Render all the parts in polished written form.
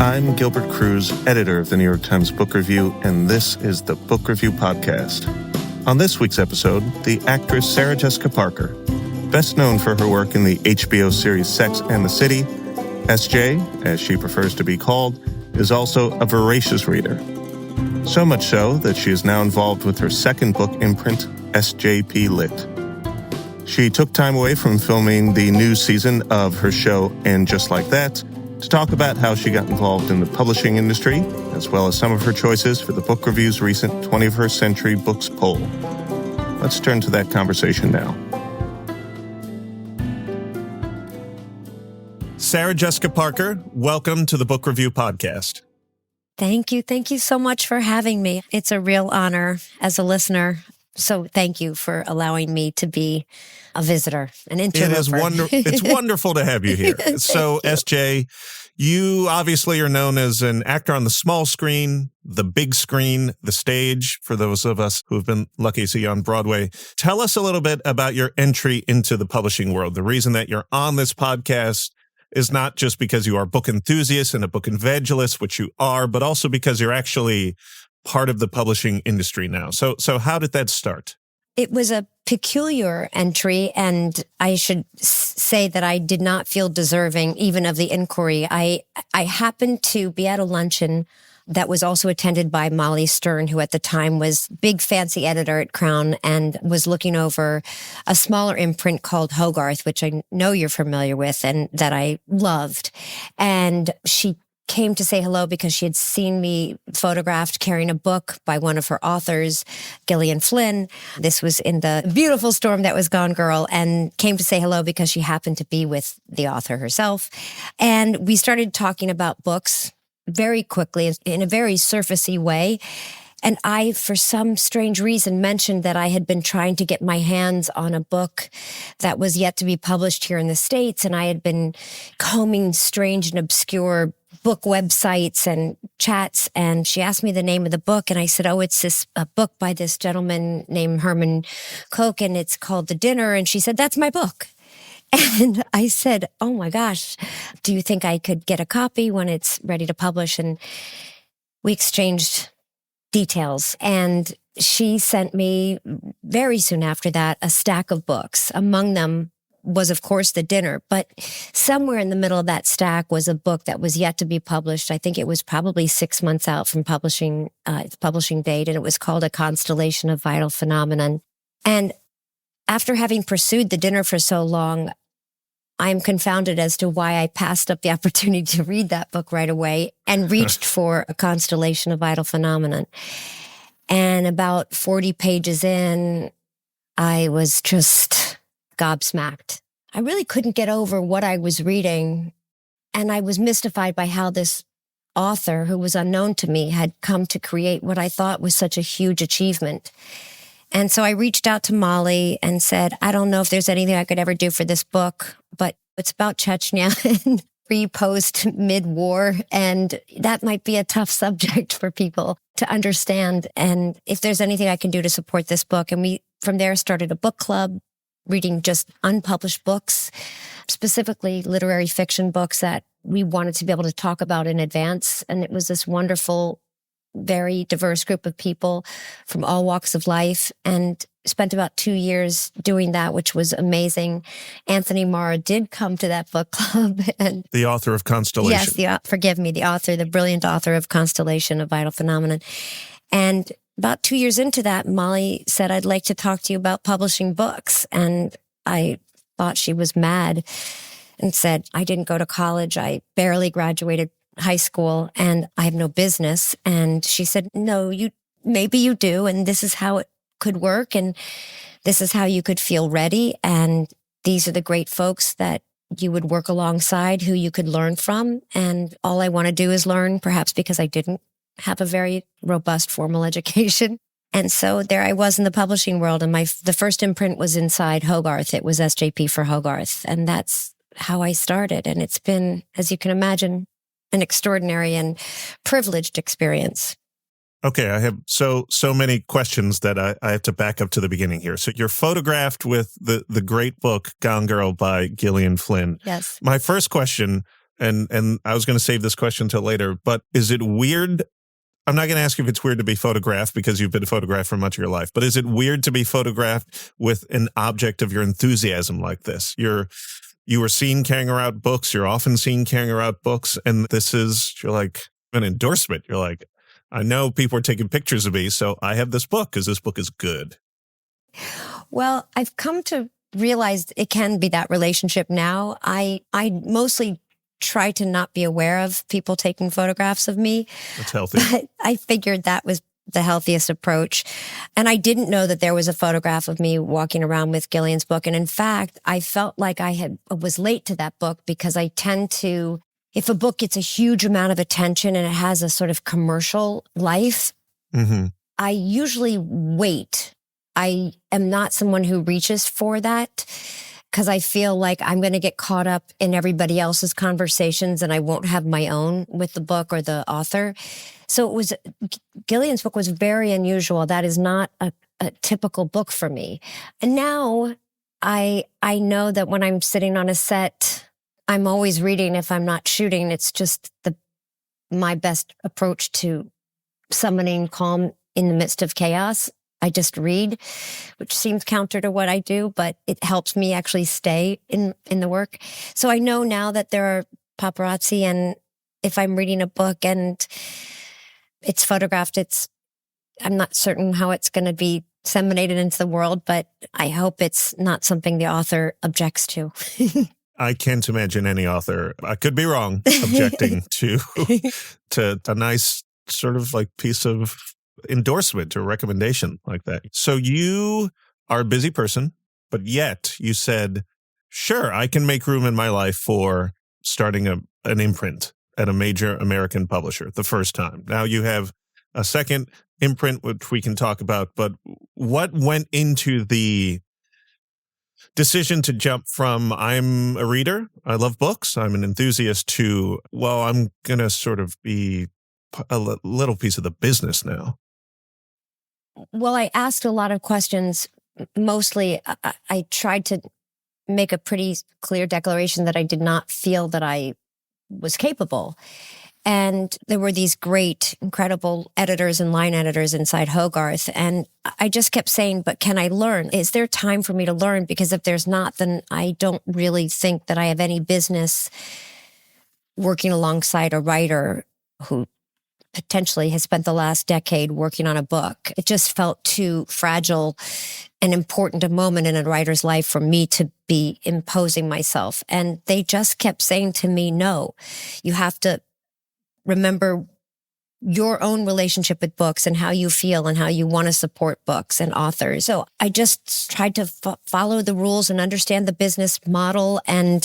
I'm Gilbert Cruz, editor of the New York Times Book Review, and this is the Book Review Podcast. On this week's episode, the actress Sarah Jessica Parker, best known for her work in the HBO series Sex and the City, SJ, as she prefers to be called, is also a voracious reader. So much so that she is now involved with her second book imprint, SJP Lit. She took time away from filming the new season of her show And Just Like That to talk about how she got involved in the publishing industry, as well as some of her choices for the Book Review's recent 21st Century Books poll. Let's turn to that conversation now. Sarah Jessica Parker, welcome to the Book Review Podcast. Thank you. Thank you so much for having me. It's a real honor as a listener. So thank you for allowing me to be a visitor, an interviewer. It's wonderful to have you here. So, SJ, you obviously are known as an actor on the small screen, the big screen, the stage, for those of us who have been lucky to see you on Broadway. Tell us a little bit about your entry into the publishing world. The reason that you're on this podcast is not just because you are a book enthusiast and a book evangelist, which you are, but also because you're actually part of the publishing industry now. So how did that start? It was a peculiar entry, and I should say that I did not feel deserving even of the inquiry. I happened to be at a luncheon that was also attended by Molly Stern, who at the time was big fancy editor at Crown and was looking over a smaller imprint called Hogarth, which I know you're familiar with and that I loved. And she came to say hello because she had seen me photographed carrying a book by one of her authors, Gillian Flynn. This was in the beautiful storm that was Gone Girl, and came to say hello because she happened to be with the author herself. And we started talking about books very quickly in a very surfacey way. And I, for some strange reason, mentioned that I had been trying to get my hands on a book that was yet to be published here in the States. And I had been combing strange and obscure book websites and chats. And she asked me the name of the book. And I said, it's a book by this gentleman named Herman Koch, and it's called The Dinner. And she said, that's my book. And I said, oh my gosh, do you think I could get a copy when it's ready to publish? And we exchanged details. And she sent me very soon after that a stack of books. Among them was, of course, The Dinner. But somewhere in the middle of that stack was a book that was yet to be published. I think it was probably 6 months out from its publishing date. And it was called A Constellation of Vital Phenomenon. And after having pursued The Dinner for so long, I'm confounded as to why I passed up the opportunity to read that book right away and reached for A Constellation of Vital Phenomenon. And about 40 pages in, I was just gobsmacked. I really couldn't get over what I was reading. And I was mystified by how this author, who was unknown to me, had come to create what I thought was such a huge achievement. And so I reached out to Molly and said, I don't know if there's anything I could ever do for this book, but it's about Chechnya and pre-post mid-war. And that might be a tough subject for people to understand. And if there's anything I can do to support this book. And we, from there, started a book club, reading just unpublished books, specifically literary fiction books that we wanted to be able to talk about in advance. And it was this wonderful, very diverse group of people from all walks of life, and spent about 2 years doing that, which was amazing. Anthony Marra did come to that book club. And the author of Constellation. Yes, the brilliant author of Constellation of Vital Phenomenon. And about 2 years into that, Molly said, I'd like to talk to you about publishing books. And I thought she was mad and said, I didn't go to college. I barely graduated high school and I have no business. And she said, no, maybe you do. And this is how it could work. And this is how you could feel ready. And these are the great folks that you would work alongside, who you could learn from. And all I want to do is learn, perhaps because I didn't have a very robust formal education. And so there I was in the publishing world. And the first imprint was inside Hogarth. It was SJP for Hogarth. And that's how I started. And it's been, as you can imagine, an extraordinary and privileged experience. Okay, I have so many questions that I have to back up to the beginning here. So you're photographed with the great book, Gone Girl by Gillian Flynn. Yes. My first question, and I was going to save this question till later, but is it weird? I'm not going to ask you if it's weird to be photographed because you've been photographed for much of your life, but is it weird to be photographed with an object of your enthusiasm like this? You were seen carrying around books. You're often seen carrying around books. And you're like an endorsement. You're like, I know people are taking pictures of me, so I have this book because this book is good. Well, I've come to realize it can be that relationship now. I mostly try to not be aware of people taking photographs of me. That's healthy. But I figured that was the healthiest approach. And I didn't know that there was a photograph of me walking around with Gillian's book. And in fact, I felt like I was late to that book because I tend to, if a book gets a huge amount of attention and it has a sort of commercial life, I usually wait. I am not someone who reaches for that because I feel like I'm going to get caught up in everybody else's conversations and I won't have my own with the book or the author. So Gillian's book was very unusual. That is not a typical book for me. And now I know that when I'm sitting on a set, I'm always reading if I'm not shooting. It's just my best approach to summoning calm in the midst of chaos. I just read, which seems counter to what I do, but it helps me actually stay in the work. So I know now that there are paparazzi, and if I'm reading a book and it's photographed, I'm not certain how it's going to be disseminated into the world, but I hope it's not something the author objects to. I can't imagine any author, I could be wrong, objecting to a nice sort of like piece of endorsement or recommendation like that. So you are a busy person, but yet you said, sure, I can make room in my life for starting an imprint at a major American publisher the first time. Now you have a second imprint, which we can talk about, but what went into the decision to jump from I'm a reader, I love books, I'm an enthusiast, to, well, I'm going to sort of be a little piece of the business now? Well, I asked a lot of questions. Mostly, I tried to make a pretty clear declaration that I did not feel that I was capable. And there were these great, incredible editors and line editors inside Hogarth. And I just kept saying, but can I learn? Is there time for me to learn? Because if there's not, then I don't really think that I have any business working alongside a writer who potentially has spent the last decade working on a book. It just felt too fragile and important a moment in a writer's life for me to be imposing myself. And they just kept saying to me, no, you have to remember your own relationship with books and how you feel and how you want to support books and authors. So I just tried to follow the rules and understand the business model and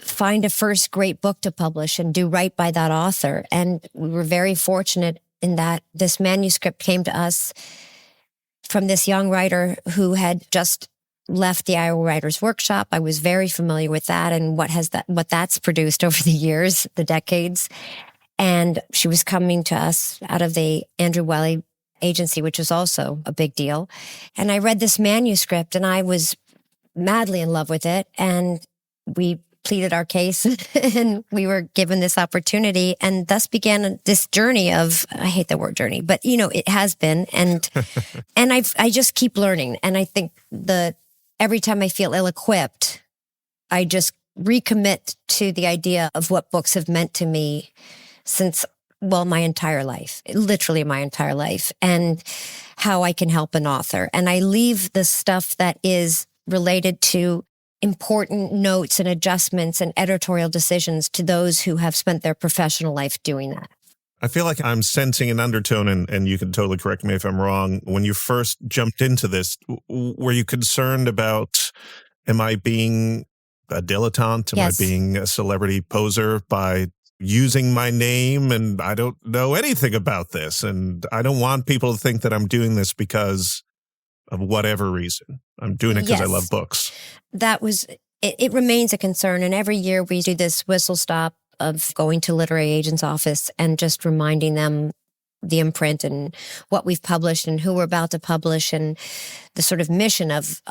find a first great book to publish and do right by that author. And we were very fortunate in that this manuscript came to us from this young writer who had just left the Iowa Writers Workshop. I was very familiar with that and what that's produced over the years, the decades. And she was coming to us out of the Andrew Wiley agency, which was also a big deal. And I read this manuscript and I was madly in love with it. And we pleaded our case and we were given this opportunity, and thus began this journey of, I hate the word journey, but it has been. And I just keep learning. And I think every time I feel ill-equipped, I just recommit to the idea of what books have meant to me since, my entire life, literally my entire life, and how I can help an author. And I leave the stuff that is related to important notes and adjustments and editorial decisions to those who have spent their professional life doing that. I feel like I'm sensing an undertone, and you can totally correct me if I'm wrong. When you first jumped into this, were you concerned about, am I being a dilettante? Am Yes. I being a celebrity poser by using my name? And I don't know anything about this. And I don't want people to think that I'm doing this because of whatever reason. I'm doing it because I love books. It remains a concern. And every year we do this whistle stop of going to literary agent's office and just reminding them the imprint and what we've published and who we're about to publish and the sort of mission of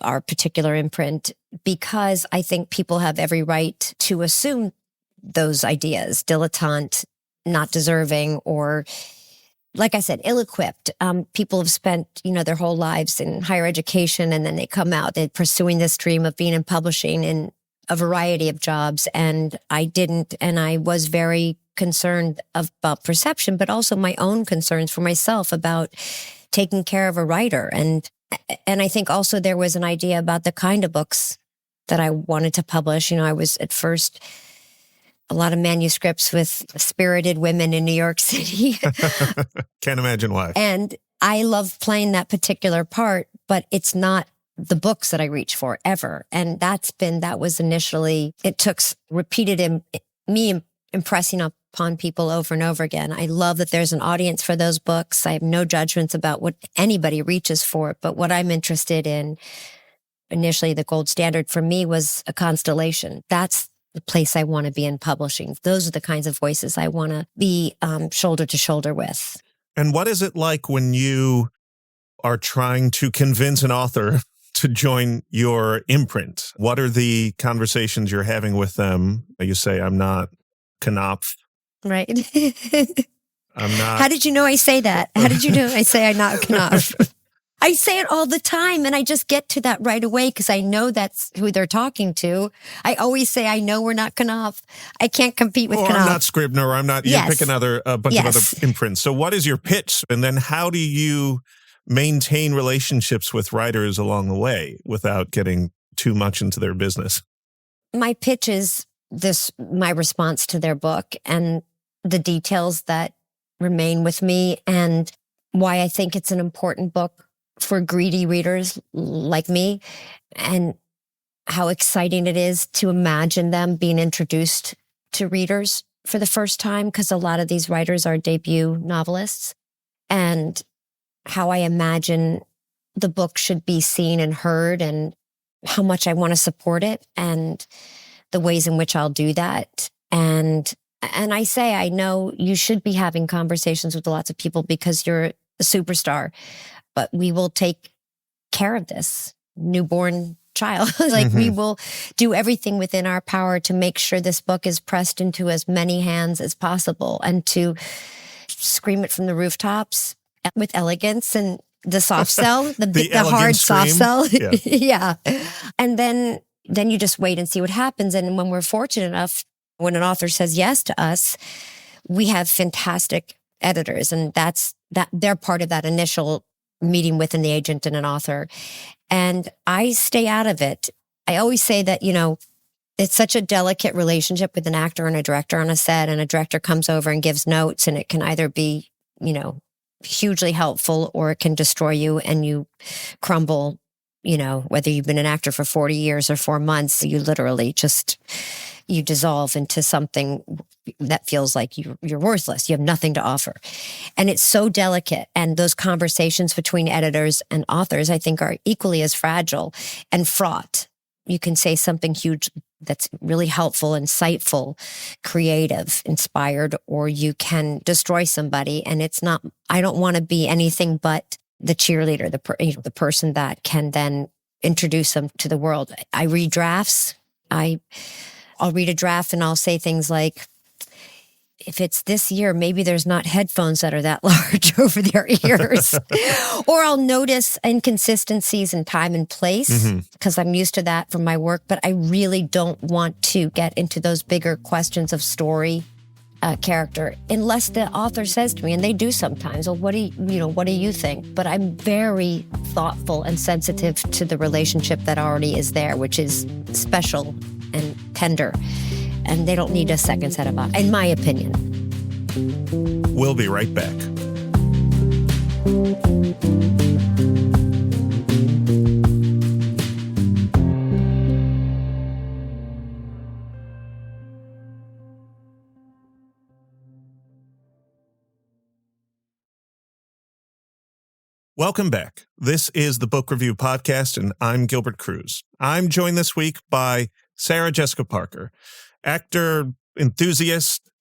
our particular imprint, because I think people have every right to assume those ideas, dilettante, not deserving, or like I said, ill-equipped. People have spent, their whole lives in higher education, and then they come out, they're pursuing this dream of being in publishing in a variety of jobs. And I didn't, and I was very concerned about perception, but also my own concerns for myself about taking care of a writer. And I think also there was an idea about the kind of books that I wanted to publish. I was at first a lot of manuscripts with spirited women in New York City. Can't imagine why. And I love playing that particular part, but it's not the books that I reach for ever. And that was initially, it took repeated me impressing upon people over and over again. I love that there's an audience for those books. I have no judgments about what anybody reaches for, but what I'm interested in, initially the gold standard for me was a constellation. That's the place I want to be in publishing. Those are the kinds of voices I want to be shoulder to shoulder with. And what is it like when you are trying to convince an author to join your imprint? What are the conversations you're having with them? You say, I'm not Knopf. Right. I'm not. How did you know I say that? How did you know I say I'm not Knopf? I say it all the time, and I just get to that right away because I know that's who they're talking to. I always say, I know we're not Knopf. I can't compete with Knopf. I'm not Scribner, or I'm not, Yes. You pick a bunch of other imprints. So what is your pitch? And then how do you maintain relationships with writers along the way without getting too much into their business? My pitch is my response to their book and the details that remain with me, and why I think it's an important book for greedy readers like me, and how exciting it is to imagine them being introduced to readers for the first time, because a lot of these writers are debut novelists, and how I imagine the book should be seen and heard, and how much I want to support it, and the ways in which I'll do that. And I say, I know you should be having conversations with lots of people because you're a superstar, but we will take care of this newborn child. We will do everything within our power to make sure this book is pressed into as many hands as possible, and to scream it from the rooftops with elegance and the soft sell, the hard soft sell. Yeah. Yeah. And then you just wait and see what happens. And when we're fortunate enough, when an author says yes to us, we have fantastic editors, and they're part of that initial meeting with an agent and an author. And I stay out of it. I always say that, it's such a delicate relationship with an actor and a director on a set, and a director comes over and gives notes, and it can either be, hugely helpful, or it can destroy you and you crumble, whether you've been an actor for 40 years or 4 months, you literally you dissolve into something that feels like you're worthless. You have nothing to offer. And it's so delicate. And those conversations between editors and authors, I think, are equally as fragile and fraught. You can say something huge that's really helpful, insightful, creative, inspired, or you can destroy somebody. And I don't want to be anything but the cheerleader, the person that can then introduce them to the world. I read drafts. I'll read a draft and I'll say things like, if it's this year, maybe there's not headphones that are that large over their ears. Or I'll notice inconsistencies in time and place, because I'm used to that from my work. But I really don't want to get into those bigger questions of story, character, unless the author says to me, and they do sometimes, well, what do you think? But I'm very thoughtful and sensitive to the relationship that already is there, which is special and tender. And they don't need a second set of eyes, in my opinion. We'll be right back. Welcome back. This is the Book Review Podcast, and I'm Gilbert Cruz. I'm joined this week by Sarah Jessica Parker, actor, enthusiast,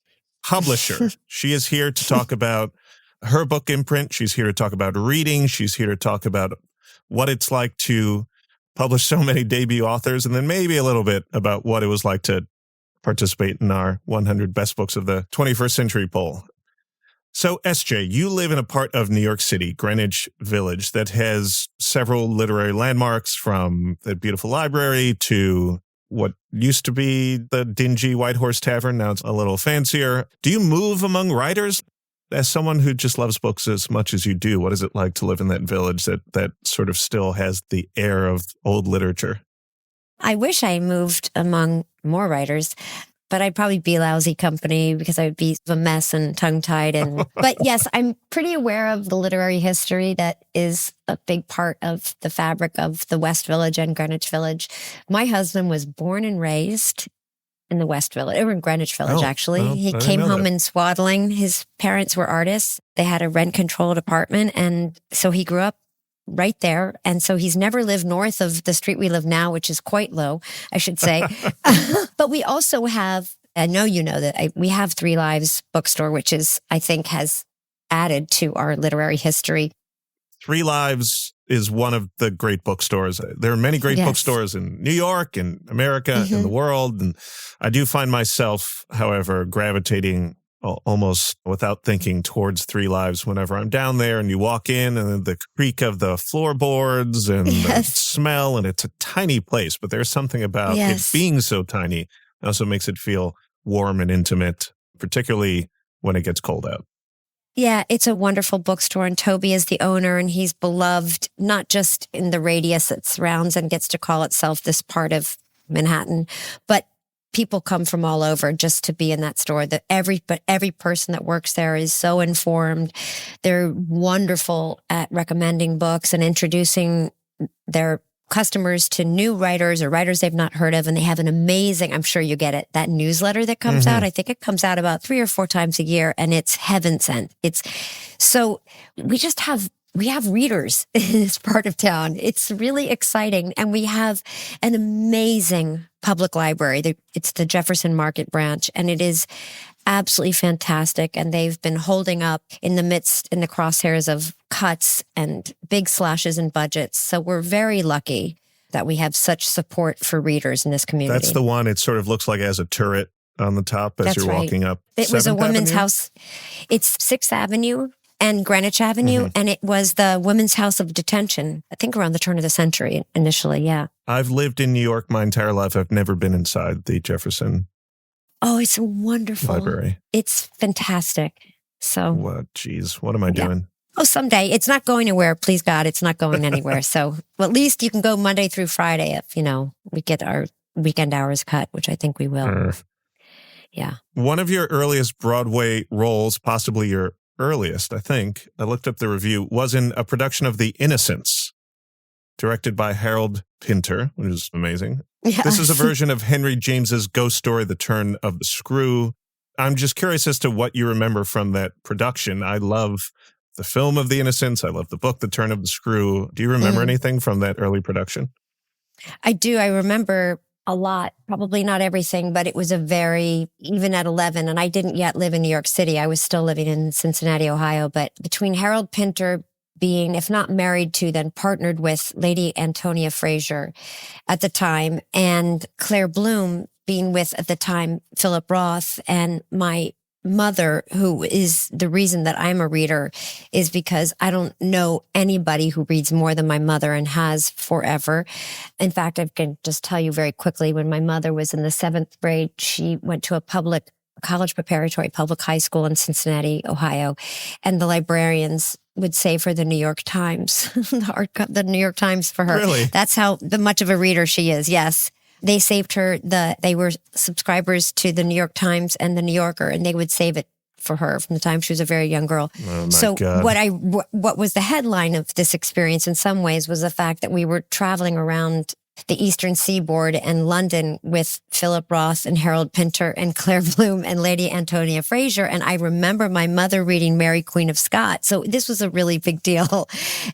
publisher. She is here to talk about her book imprint. She's here to talk about reading. She's here to talk about what it's like to publish so many debut authors, and then maybe a little bit about what it was like to participate in our 100 best books of the 21st century poll. So, SJ, you live in a part of New York City, Greenwich Village, that has several literary landmarks, from the beautiful library to what used to be the dingy White Horse Tavern. Now it's a little fancier. Do you move among writers? As someone who just loves books as much as you do, what is it like to live in that village that sort of still has the air of old literature? I wish I moved among more writers, but I'd probably be lousy company because I would be a mess and tongue-tied. But yes, I'm pretty aware of the literary history that is a big part of the fabric of the West Village and Greenwich Village. My husband was born and raised in the West Village, or in Greenwich Village, actually. Well, he came home in swaddling. His parents were artists. They had a rent-controlled apartment, and so he grew up right there. And so he's never lived north of the street we live now, which is quite low, I should say. But we also have, I know you know that we have Three Lives bookstore, which is, I think, has added to our literary history. Three Lives is one of the great bookstores. There are many great bookstores in New York and America and the world. And I do find myself, however, gravitating almost without thinking towards Three Lives whenever I'm down there, and you walk in and the creak of the floorboards and the smell, and it's a tiny place, but there's something about it being so tiny that also makes it feel warm and intimate, particularly when it gets cold out. Yeah, it's a wonderful bookstore, and Toby is the owner, and he's beloved not just in the radius that surrounds and gets to call itself this part of Manhattan, but people come from all over just to be in that store. But every person that works there is so informed. They're wonderful at recommending books and introducing their customers to new writers or writers they've not heard of. And they have an amazing, I'm sure you get it, that newsletter that comes out. I think it comes out about 3 or 4 times a year, and it's heaven sent. So we have readers in this part of town. It's really exciting. And we have an amazing public library. It's the Jefferson Market branch, and it is absolutely fantastic. And they've been holding up in the crosshairs of cuts and big slashes in budgets. So we're very lucky that we have such support for readers in this community. That's the one. It sort of looks like it has a turret on the top as you're walking up. It was a women's house. It's 6th Avenue and Greenwich Avenue, and it was the Women's House of Detention, I think around the turn of the century initially, yeah. I've lived in New York my entire life. I've never been inside the Jefferson Oh, it's wonderful. Library. It's fantastic. So, what am I doing? Oh, someday. It's not going anywhere. Please God, it's not going anywhere. So at least you can go Monday through Friday if, we get our weekend hours cut, which I think we will. Yeah. One of your earliest Broadway roles, possibly your earliest, I think, I looked up the review, was in a production of The Innocents, directed by Harold Pinter, which is amazing. Yeah. This is a version of Henry James's ghost story, The Turn of the Screw. I'm just curious as to what you remember from that production. I love the film of The Innocents. I love the book, The Turn of the Screw. Do you remember anything from that early production? I do. I remember a lot, probably not everything, but it was even at 11, and I didn't yet live in New York City. I was still living in Cincinnati, Ohio. But between Harold Pinter being, if not married to, then partnered with Lady Antonia Fraser at the time, and Claire Bloom being with, at the time, Philip Roth, and my mother, who is the reason that I'm a reader, is because I don't know anybody who reads more than my mother and has forever. In fact, I can just tell you very quickly, when my mother was in the 7th grade, she went to a college preparatory public high school in Cincinnati, Ohio, and the librarians would save her the New York Times, the New York Times for her. Really? That's how much of a reader she is. Yes. They saved her they were subscribers to the New York Times and the New Yorker, and they would save it for her from the time she was a very young girl. Oh my God. What was the headline of this experience in some ways was the fact that we were traveling around the Eastern Seaboard and London with Philip Roth and Harold Pinter and Claire Bloom and Lady Antonia Fraser. And I remember my mother reading Mary, Queen of Scots. So this was a really big deal.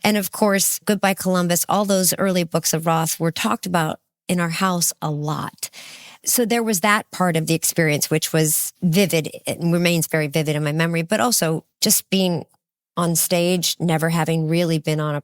And of course, Goodbye Columbus, all those early books of Roth were talked about in our house a lot. So there was that part of the experience, which was vivid and remains very vivid in my memory, but also just being on stage, never having really been on a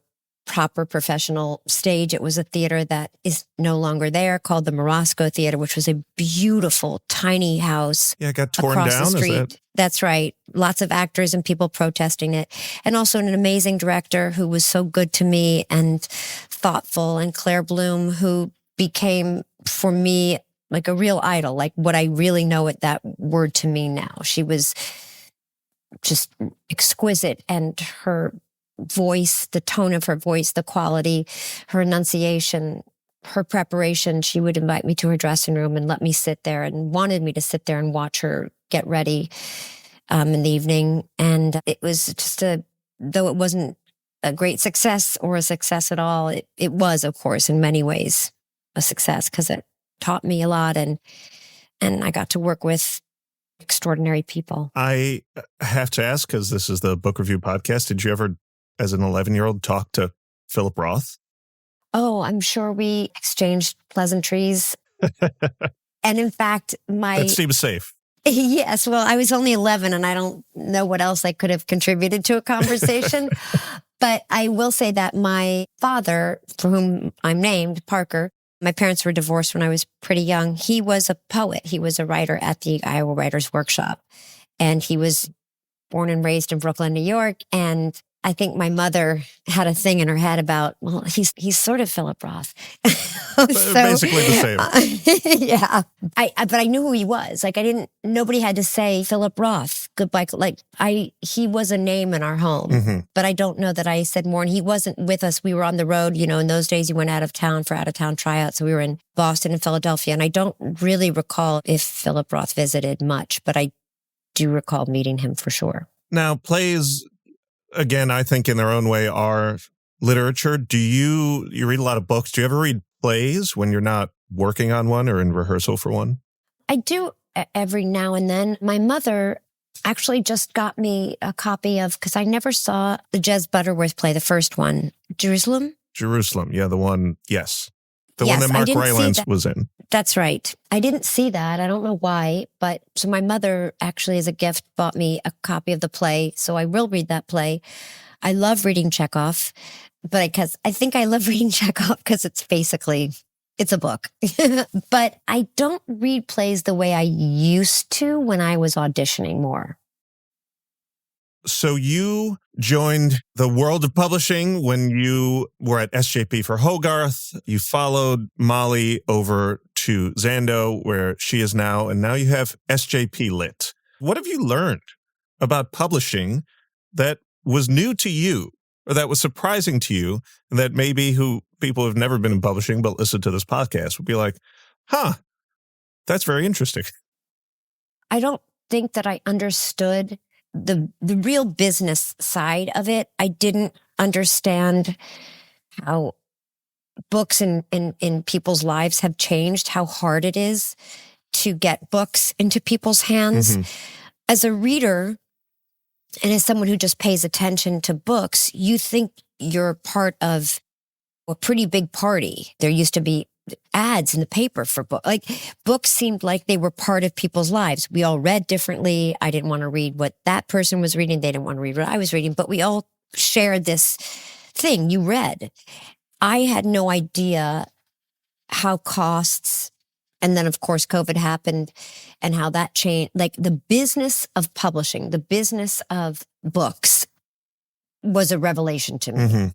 proper professional stage. It was a theater that is no longer there, called the Morosco Theater, which was a beautiful, tiny house. Yeah, it got torn across down, the street. is that? That's right. Lots of actors and people protesting it. And also an amazing director who was so good to me and thoughtful, and Claire Bloom, who became, for me, like a real idol, like what I really know what that word to mean now. She was just exquisite, and her voice, the tone of her voice, the quality, her enunciation, her preparation. She would invite me to her dressing room and let me sit there, and wanted me to sit there and watch her get ready in the evening. And it was just though it wasn't a great success or a success at all, it was, of course, in many ways a success, because it taught me a lot, and I got to work with extraordinary people. I have to ask, because this is the book review podcast, did you ever, as an 11-year-old, talk to Philip Roth? Oh, I'm sure we exchanged pleasantries. And in fact, That seems safe. Yes, well, I was only 11, and I don't know what else I could have contributed to a conversation. But I will say that my father, for whom I'm named, Parker, my parents were divorced when I was pretty young. He was a poet. He was a writer at the Iowa Writers Workshop. And he was born and raised in Brooklyn, New York. And I think my mother had a thing in her head about, well, he's sort of Philip Roth. Basically the same. Yeah. But I knew who he was. Like, nobody had to say Philip Roth, goodbye. Like, he was a name in our home, Mm-hmm. but I don't know that I said more. And he wasn't with us. We were on the road. In those days you went out of town for out-of-town tryouts. So we were in Boston and Philadelphia. And I don't really recall if Philip Roth visited much, but I do recall meeting him for sure. Now, plays, again, I think in their own way are literature. Do you read a lot of books? Do you ever read plays when you're not working on one or in rehearsal for one? I do every now and then. My mother actually just got me a copy of, because I never saw the Jez Butterworth play, the first one, Jerusalem. Yeah, the one, yes. The Yes, one that I Mark didn't see Rylance that. was in. That's right. I didn't see that. I don't know why, but so my mother actually, as a gift, bought me a copy of the play. So I will read that play. I love reading Chekhov, but I think I love reading Chekhov because it's a book. But I don't read plays the way I used to when I was auditioning more. So you joined the world of publishing when you were at SJP for Hogarth. You followed Molly over to Zando, where she is now, and now you have SJP Lit. What have you learned about publishing that was new to you, or that was surprising to you, and that maybe who people who've never been in publishing but listen to this podcast would be like, that's very interesting? I don't think that I understood the real business side of it. I didn't understand how books in people's lives have changed, how hard it is to get books into people's hands. Mm-hmm. As a reader, and as someone who just pays attention to books, you think you're part of a pretty big party. There used to be ads in the paper for books. Like, books seemed like they were part of people's lives. We all read differently. I didn't want to read what that person was reading. They didn't want to read what I was reading, but we all shared this thing. You read. I had no idea how costs, and then of course COVID happened, and how that changed. Like, the business of publishing, the business of books was a revelation to me. Mm-hmm.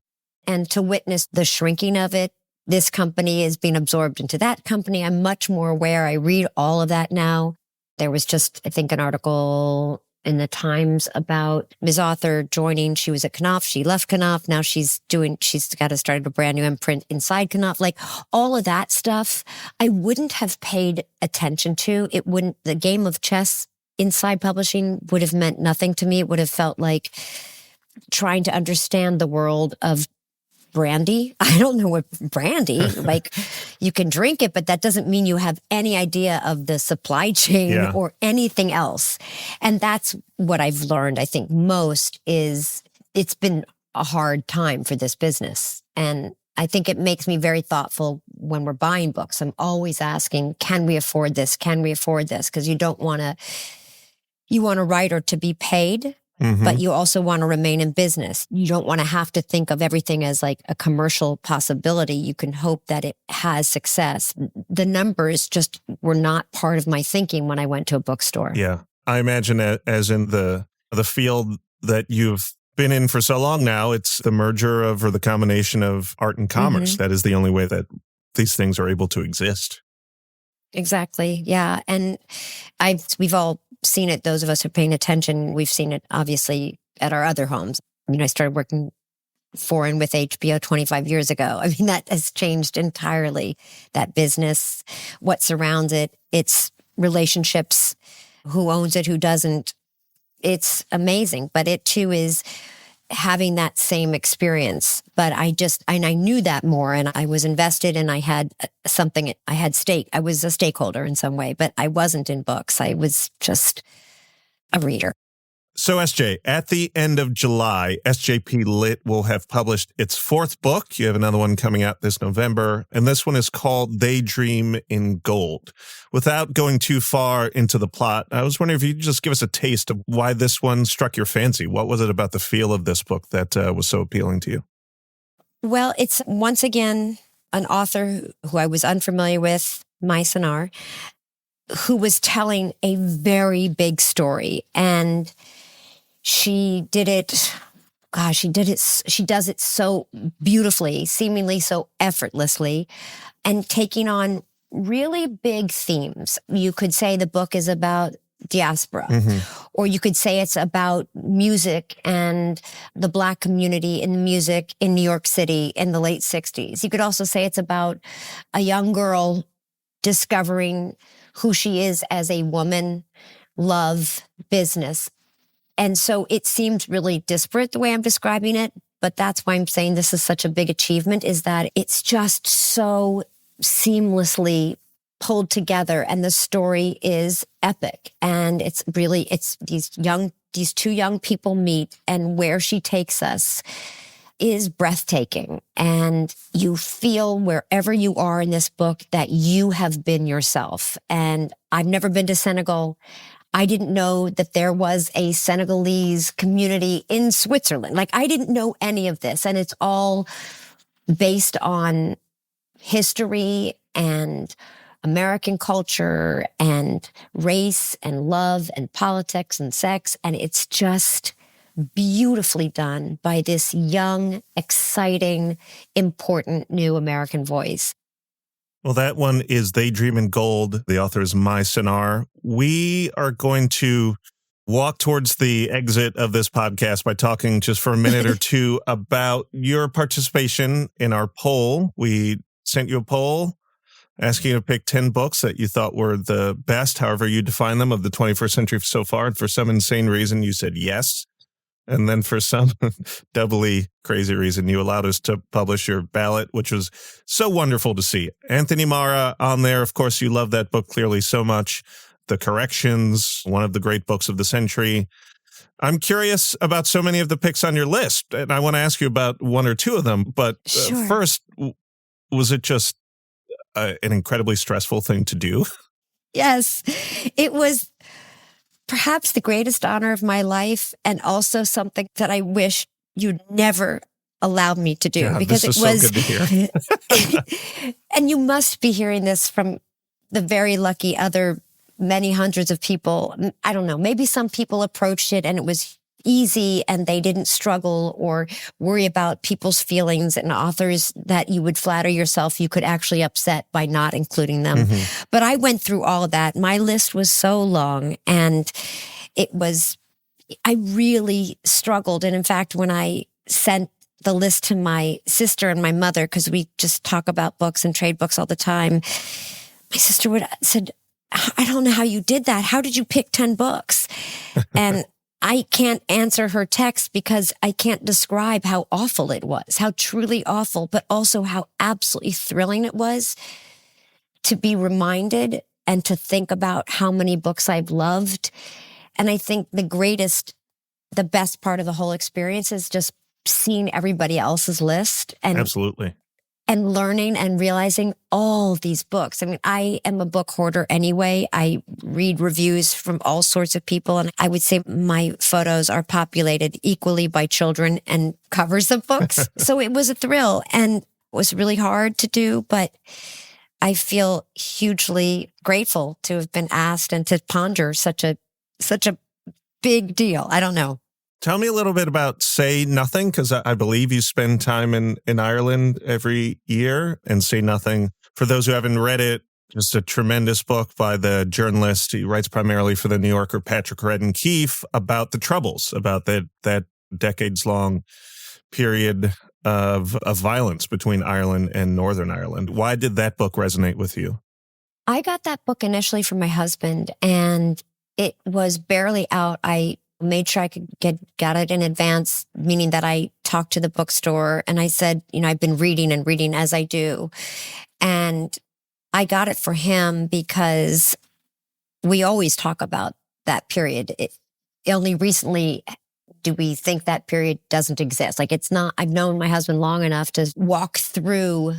And to witness the shrinking of it, this company is being absorbed into that company. I'm much more aware. I read all of that now. There was just, I think, an article in the Times about Ms. Author joining. She was at Knopf. She left Knopf. Now she's got to start a brand new imprint inside Knopf. Like, all of that stuff, I wouldn't have paid attention to. The game of chess inside publishing would have meant nothing to me. It would have felt like trying to understand the world of brandy. I don't know what brandy, like, you can drink it, but that doesn't mean you have any idea of the supply chain or anything else. And that's what I've learned, I think, most is it's been a hard time for this business. And I think it makes me very thoughtful when we're buying books. I'm always asking, can we afford this? Can we afford this? Because you want a writer to be paid but you also want to remain in business. You don't want to have to think of everything as like a commercial possibility. You can hope that it has success. The numbers just were not part of my thinking when I went to a bookstore. Yeah. I imagine as in the field that you've been in for so long now, it's the merger of, or the combination of art and commerce. That is the only way that these things are able to exist. Exactly. Yeah. And we've all seen it. Those of us who are paying attention, we've seen it obviously at our other homes. I started working for and with HBO 25 years ago. I mean, that has changed entirely. That business, what surrounds it, its relationships, who owns it, who doesn't. It's amazing. But it too is having that same experience. But I knew that more, and I was invested, and I had stake. I was a stakeholder in some way, but I wasn't in books. I was just a reader. So SJ, at the end of July, SJP Lit will have published its 4th book. You have another one coming out this November, and this one is called They Dream in Gold. Without going too far into the plot, I was wondering if you could just give us a taste of why this one struck your fancy. What was it about the feel of this book that was so appealing to you? Well, it's once again an author who I was unfamiliar with, Mai Sanar, who was telling a very big story, and she did it. Gosh, she does it so beautifully, seemingly so effortlessly, and taking on really big themes. You could say the book is about diaspora, or you could say it's about music and the Black community in music in New York City in the late 60s. You could also say it's about a young girl discovering who she is as a woman, love, business. And so it seemed really disparate the way I'm describing it, but that's why I'm saying this is such a big achievement, is that it's just so seamlessly pulled together, and the story is epic. And it's these two young people meet, and where she takes us is breathtaking. And you feel wherever you are in this book that you have been yourself. And I've never been to Senegal. I didn't know that there was a Senegalese community in Switzerland. Like, I didn't know any of this. And it's all based on history and American culture and race and love and politics and sex. And it's just beautifully done by this young, exciting, important new American voice. Well, that one is They Dream in Gold. The author is Mai Sanar. We are going to walk towards the exit of this podcast by talking just for a minute or two about your participation in our poll. We sent you a poll asking you to pick 10 books that you thought were the best, however you define them, of the 21st century so far. And for some insane reason, you said yes. And then for some doubly crazy reason, you allowed us to publish your ballot, which was so wonderful to see. Anthony Mara on there. Of course, you love that book clearly so much. The Corrections, one of the great books of the century. I'm curious about so many of the picks on your list, and I want to ask you about one or two of them. But Sure. First, was it just an incredibly stressful thing to do? Yes, it was perhaps the greatest honor of my life, and also something that I wish you'd never allowed me to do. Yeah, because this it is was so good to hear. And you must be hearing this from the very lucky other many hundreds of people. I don't know, maybe some people approached it and it was easy and they didn't struggle or worry about people's feelings, and authors that you would flatter yourself you could actually upset by not including them. But I went through all of that. My list was so long, and I really struggled. And in fact, when I sent the list to my sister and my mother, because we just talk about books and trade books all the time, my sister said, I don't know how you did that. How did you pick 10 books? And I can't answer her text because I can't describe how awful it was, how truly awful, but also how absolutely thrilling it was to be reminded and to think about how many books I've loved. And I think the best part of the whole experience is just seeing everybody else's list. And Absolutely. and learning and realizing all these books. I mean, I am a book hoarder anyway. I read reviews from all sorts of people, and I would say my photos are populated equally by children and covers of books. So it was a thrill and it was really hard to do, but I feel hugely grateful to have been asked and to ponder such a big deal. I don't know. Tell me a little bit about Say Nothing, because I believe you spend time in Ireland every year. And Say Nothing, for those who haven't read it, just a tremendous book by the journalist. He writes primarily for the New Yorker, Patrick Radden Keefe, about the Troubles, about that decades-long period of violence between Ireland and Northern Ireland. Why did that book resonate with you? I got that book initially from my husband, and it was barely out. I made sure I could get it in advance, meaning that I talked to the bookstore and I said, I've been reading and reading as I do. And I got it for him because we always talk about that period. Only recently do we think that period doesn't exist. Like, it's not, I've known my husband long enough to walk through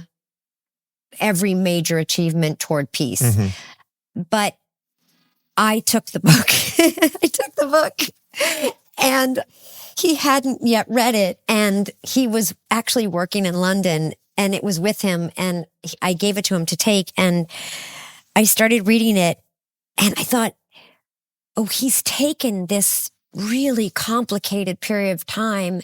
every major achievement toward peace. Mm-hmm. But I took the book. I took the book. And he hadn't yet read it. And he was actually working in London, and it was with him. And I gave it to him to take. And I started reading it. And I thought, oh, he's taken this really complicated period of time.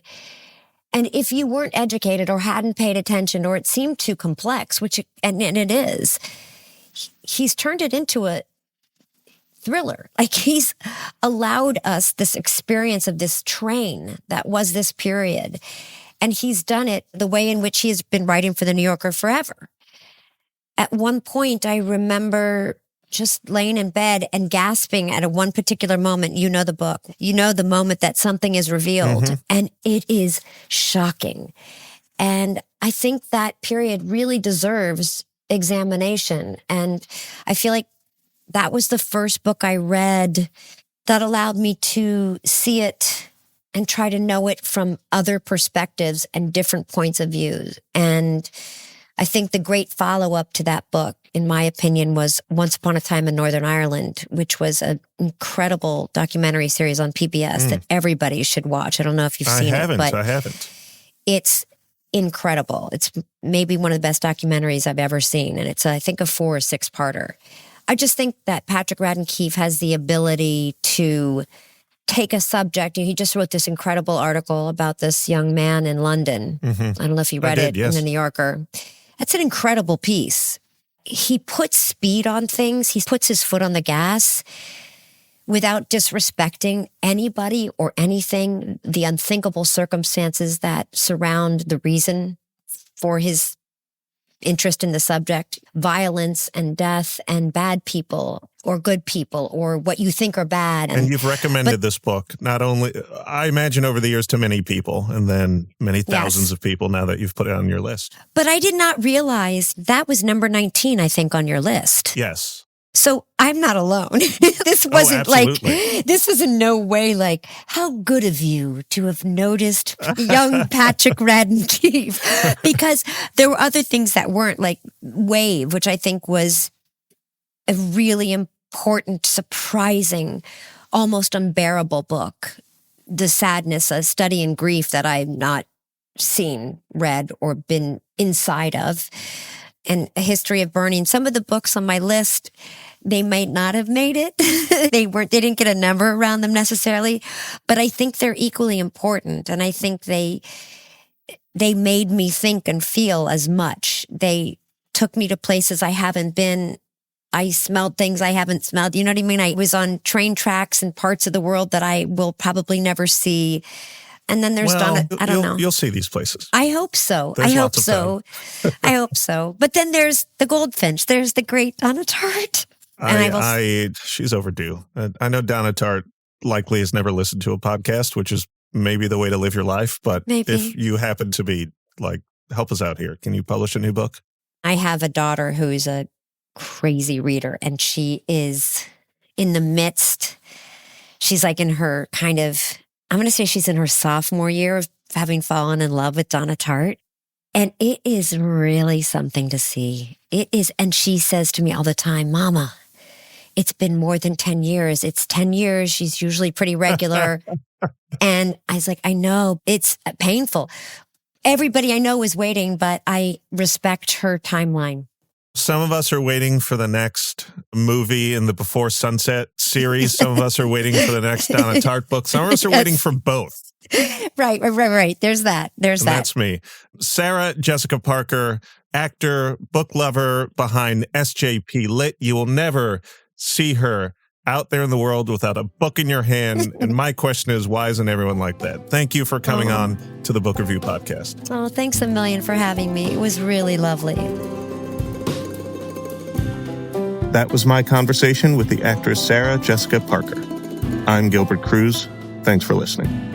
And if you weren't educated or hadn't paid attention, or it seemed too complex, and it is, he's turned it into a thriller. Like, he's allowed us this experience of this train that was this period. And he's done it the way in which he has been writing for the New Yorker forever. At one point, I remember just laying in bed and gasping at one particular moment. You know the book. You know the moment that something is revealed. Mm-hmm. And it is shocking. And I think that period really deserves examination. And I feel like that was the first book I read that allowed me to see it and try to know it from other perspectives and different points of view. And I think the great follow-up to that book, in my opinion, was Once Upon a Time in Northern Ireland, which was an incredible documentary series on PBS that everybody should watch. I don't know if you've seen it, but I haven't. It's incredible. It's maybe one of the best documentaries I've ever seen. And it's, I think, a 4 or 6-parter. I just think that Patrick Radden Keefe has the ability to take a subject. He just wrote this incredible article about this young man in London. Mm-hmm. I don't know if you read it in the New Yorker. That's an incredible piece. He puts speed on things. He puts his foot on the gas without disrespecting anybody or anything, the unthinkable circumstances that surround the reason for his interest in the subject, violence and death and bad people or good people or what you think are bad. And you've recommended this book, not only, I imagine, over the years to many people, and then many thousands of people now that you've put it on your list. But I did not realize that was number 19, I think, on your list. Yes. So I'm not alone. This wasn't this was in no way like, how good of you to have noticed young Patrick Radden Keefe, because there were other things that weren't, like Wave, which I think was a really important, surprising, almost unbearable book. The Sadness, A Study in Grief, that I've not seen, read, or been inside of. And A History of Burning. Some of the books on my list, they might not have made it. They didn't get a number around them necessarily, but I think they're equally important. And I think they made me think and feel as much. They took me to places I haven't been. I smelled things I haven't smelled. You know what I mean? I was on train tracks in parts of the world that I will probably never see. And then there's Donna. I don't know. You'll see these places. I hope so. I hope so. I hope so. But then there's the Goldfinch. There's the great Donna Tartt. She's overdue. I know Donna Tartt likely has never listened to a podcast, which is maybe the way to live your life. But if you happen to be like, help us out here. Can you publish a new book? I have a daughter who's a crazy reader, and she is in the midst. She's like in her I'm going to say she's in her sophomore year of having fallen in love with Donna Tartt. And it is really something to see. It is. And she says to me all the time, Mama, it's been more than 10 years. It's 10 years. She's usually pretty regular. And I was like, I know it's painful. Everybody I know is waiting, but I respect her timeline. Some of us are waiting for the next movie in the Before Sunset series. Some of us are waiting for the next Donna Tartt book. Some of us are waiting for both. Right. There's that. That's me. Sarah Jessica Parker, actor, book lover behind SJP Lit. You will never see her out there in the world without a book in your hand. And my question is, why isn't everyone like that? Thank you for coming on to the Book Review Podcast. Oh, thanks a million for having me. It was really lovely. That was my conversation with the actress Sarah Jessica Parker. I'm Gilbert Cruz. Thanks for listening.